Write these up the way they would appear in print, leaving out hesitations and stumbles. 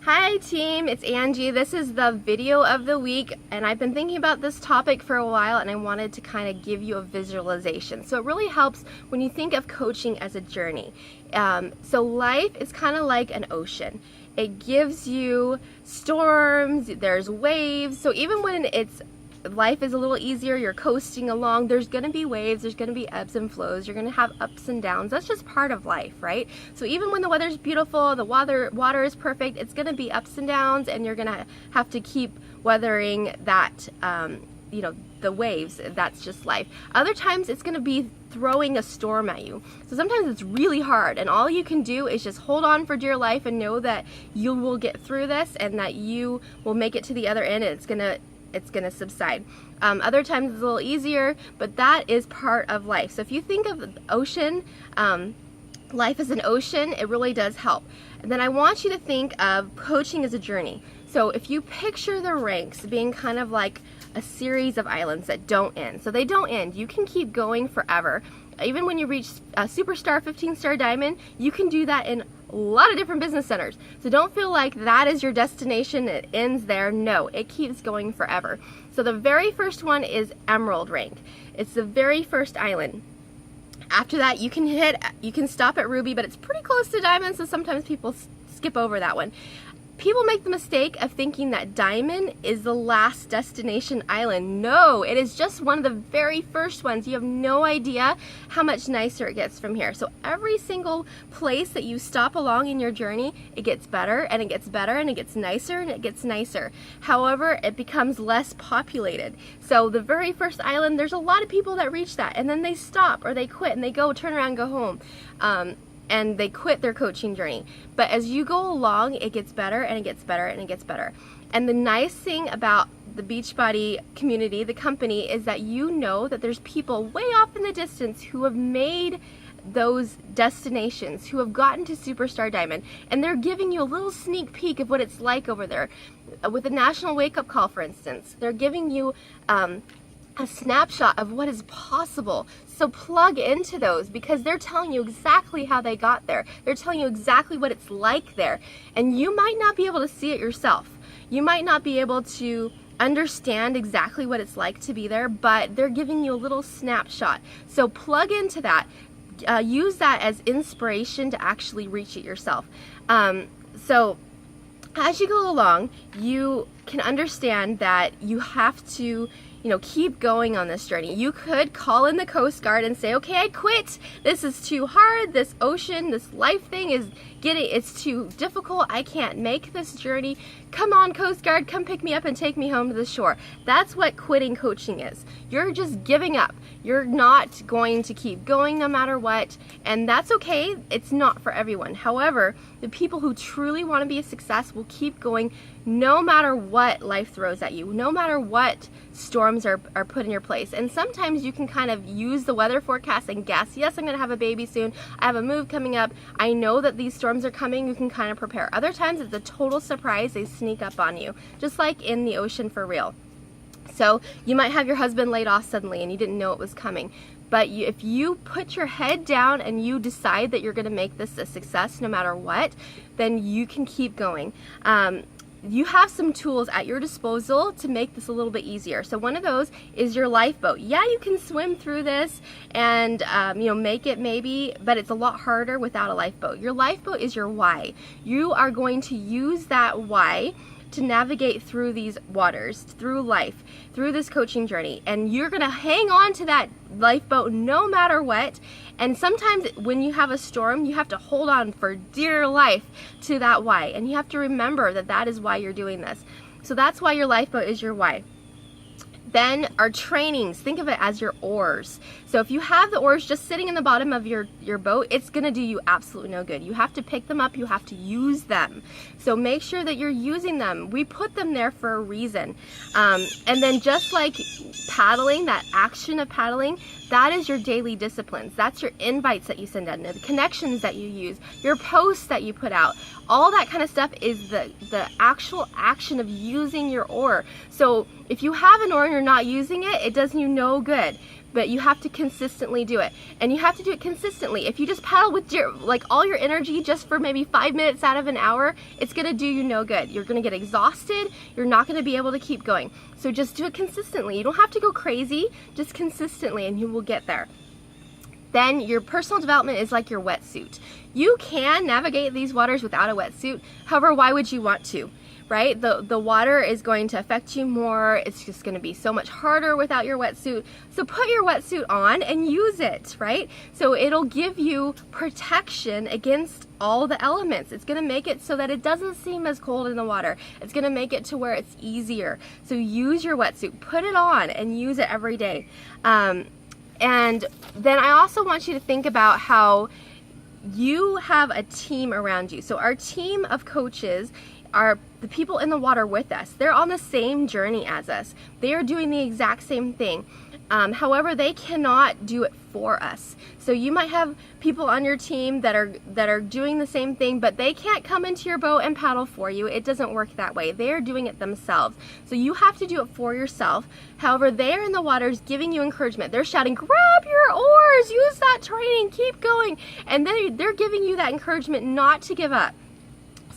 Hi team, it's Angie. This is the video of the week, and I've been thinking about this topic for a while, and I wanted to kind of give you a visualization. So it really helps when you think of coaching as a journey. So life is kind of like an ocean. It gives you storms, there's waves. So even when life is a little easier, you're coasting along, there's going to be waves, there's going to be ebbs and flows, you're going to have ups and downs. That's just part of life, right? So even when the weather's beautiful, the water is perfect, it's going to be ups and downs, and you're going to have to keep weathering that, the waves. That's just life. Other times it's going to be throwing a storm at you. So sometimes it's really hard, and all you can do is just hold on for dear life and know that you will get through this and that you will make it to the other end, and it's going to subside. Other times it's a little easier, but that is part of life. So if you think of the ocean, life as an ocean, it really does help. And then I want you to think of coaching as a journey. So if you picture the ranks being kind of like a series of islands that don't end. So they don't end. You can keep going forever. Even when you reach a superstar, 15-star diamond, you can do that in a lot of different business centers. So don't feel like that is your destination, it ends there. No, it keeps going forever. So the very first one is Emerald rank. It's the very first island. After that, you can stop at Ruby, but it's pretty close to Diamond, so sometimes people skip over that one. People make the mistake of thinking that Diamond is the last destination island. No, it is just one of the very first ones. You have no idea how much nicer it gets from here. So every single place that you stop along in your journey, it gets better and it gets better and it gets nicer and it gets nicer. However, it becomes less populated. So the very first island, there's a lot of people that reach that, and then they stop or they quit and they turn around and go home. And they quit their coaching journey. But as you go along, it gets better and it gets better and it gets better. And the nice thing about the Beachbody community, the company, is that you know that there's people way off in the distance who have made those destinations, who have gotten to Superstar Diamond, and they're giving you a little sneak peek of what it's like over there. With the National Wake Up Call, for instance, they're giving you a snapshot of what is possible. So plug into those, because they're telling you exactly how they got there. They're telling you exactly what it's like there. And you might not be able to see it yourself. You might not be able to understand exactly what it's like to be there, but they're giving you a little snapshot. So plug into that. Use that as inspiration to actually reach it yourself. So as you go along, you can understand that you have to keep going on this journey. You could call in the Coast Guard and say, okay, I quit. This is too hard. This ocean, this life thing it's too difficult. I can't make this journey. Come on, Coast Guard, come pick me up and take me home to the shore. That's what quitting coaching is. You're just giving up. You're not going to keep going no matter what, and that's okay. It's not for everyone. However, the people who truly want to be a success will keep going no matter what life throws at you, no matter what storms are put in your place. And sometimes you can kind of use the weather forecast and guess, yes, I'm going to have a baby soon. I have a move coming up. I know that these storms are coming. You can kind of prepare. Other times it's a total surprise. They sneak up on you, just like in the ocean for real. So you might have your husband laid off suddenly and you didn't know it was coming. But if you put your head down and you decide that you're going to make this a success no matter what, then you can keep going. You have some tools at your disposal to make this a little bit easier. So one of those is your lifeboat. Yeah, you can swim through this and make it maybe, but it's a lot harder without a lifeboat. Your lifeboat is your why. You are going to use that why to navigate through these waters, through life, through this coaching journey, and you're gonna hang on to that lifeboat no matter what. And sometimes when you have a storm, you have to hold on for dear life to that why, and you have to remember that that is why you're doing this. So that's why your lifeboat is your why. Then our trainings, think of it as your oars. So if you have the oars just sitting in the bottom of your boat, it's gonna do you absolutely no good. You have to pick them up, you have to use them. So make sure that you're using them. We put them there for a reason. And then just like paddling, that action of paddling, that is your daily disciplines. That's your invites that you send out, the connections that you use, your posts that you put out. All that kind of stuff is the actual action of using your oar. So if you have an oar and you're not using it, it does you no good. but you have to consistently do it. And you have to do it consistently. If you just paddle with all your energy just for maybe 5 minutes out of an hour, it's gonna do you no good. You're gonna get exhausted, you're not gonna be able to keep going. So just do it consistently. You don't have to go crazy, just consistently, and you will get there. Then your personal development is like your wetsuit. You can navigate these waters without a wetsuit. However, why would you want to? Right? The water is going to affect you more. It's just going to be so much harder without your wetsuit. So put your wetsuit on and use it, right? So it'll give you protection against all the elements. It's going to make it so that it doesn't seem as cold in the water. It's going to make it to where it's easier. So use your wetsuit, put it on and use it every day. And then I also want you to think about how you have a team around you. So our team of coaches are the people in the water with us. They're on the same journey as us. They are doing the exact same thing. However, they cannot do it for us. So you might have people on your team that are doing the same thing, but they can't come into your boat and paddle for you. It doesn't work that way. They are doing it themselves. So you have to do it for yourself. However, they are in the waters giving you encouragement. They're shouting, grab your oars, use that training, keep going. And they're giving you that encouragement not to give up.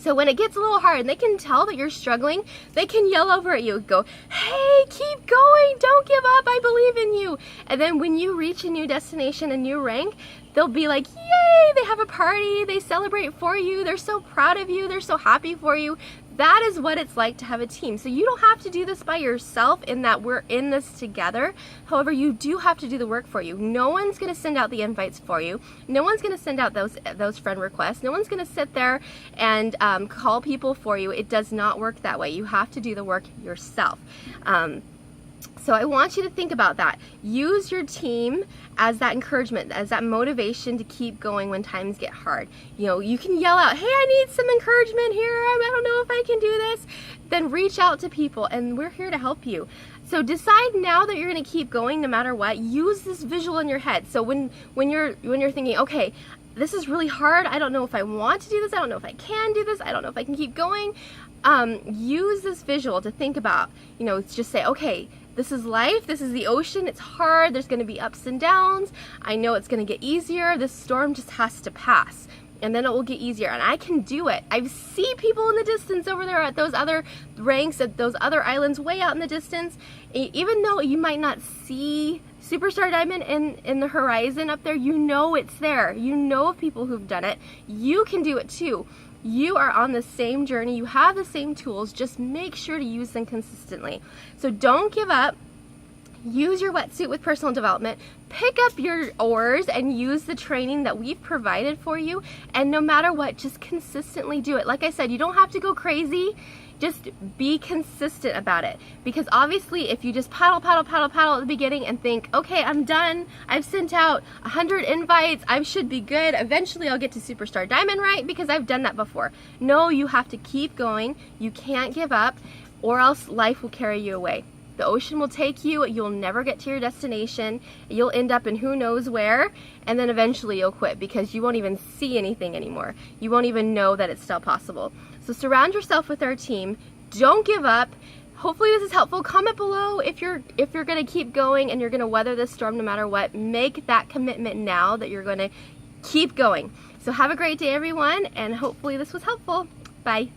So when it gets a little hard and they can tell that you're struggling, they can yell over at you, go, hey, keep going, don't give up, I believe in you. And then when you reach a new destination, a new rank, they'll be like, yay, they have a party, they celebrate for you, they're so proud of you, they're so happy for you. That is what it's like to have a team. So you don't have to do this by yourself in that we're in this together. However, you do have to do the work for you. No one's gonna send out the invites for you. No one's gonna send out those friend requests. No one's gonna sit there and call people for you. It does not work that way. You have to do the work yourself. So I want you to think about that. Use your team as that encouragement, as that motivation to keep going when times get hard. You know, you can yell out, hey, I need some encouragement here. I don't know if I can do this. Then reach out to people and we're here to help you. So decide now that you're gonna keep going no matter what. Use this visual in your head. So when you're thinking, okay, this is really hard. I don't know if I want to do this. I don't know if I can do this. I don't know if I can keep going. Use this visual to think about, you know, just say, okay, this is life, this is the ocean, it's hard, there's gonna be ups and downs, I know it's gonna get easier, this storm just has to pass, and then it will get easier, and I can do it. I see people in the distance over there at those other ranks, at those other islands way out in the distance, even though you might not see Superstar Diamond in the horizon up there, you know it's there, you know of people who've done it, you can do it too. You are on the same journey, you have the same tools, just make sure to use them consistently. So don't give up, use your wetsuit with personal development, pick up your oars and use the training that we've provided for you, and no matter what, just consistently do it. Like I said, you don't have to go crazy, just be consistent about it. Because obviously if you just paddle at the beginning and think, okay, I'm done, I've sent out 100 invites, I should be good, eventually I'll get to Superstar Diamond, right? Because I've done that before. No, you have to keep going, you can't give up, or else life will carry you away. The ocean will take you, you'll never get to your destination, you'll end up in who knows where, and then eventually you'll quit because you won't even see anything anymore. You won't even know that it's still possible. So surround yourself with our team, don't give up. Hopefully this is helpful. Comment below if you're gonna keep going and you're gonna weather this storm no matter what. Make that commitment now that you're gonna keep going. So have a great day everyone, and hopefully this was helpful. Bye.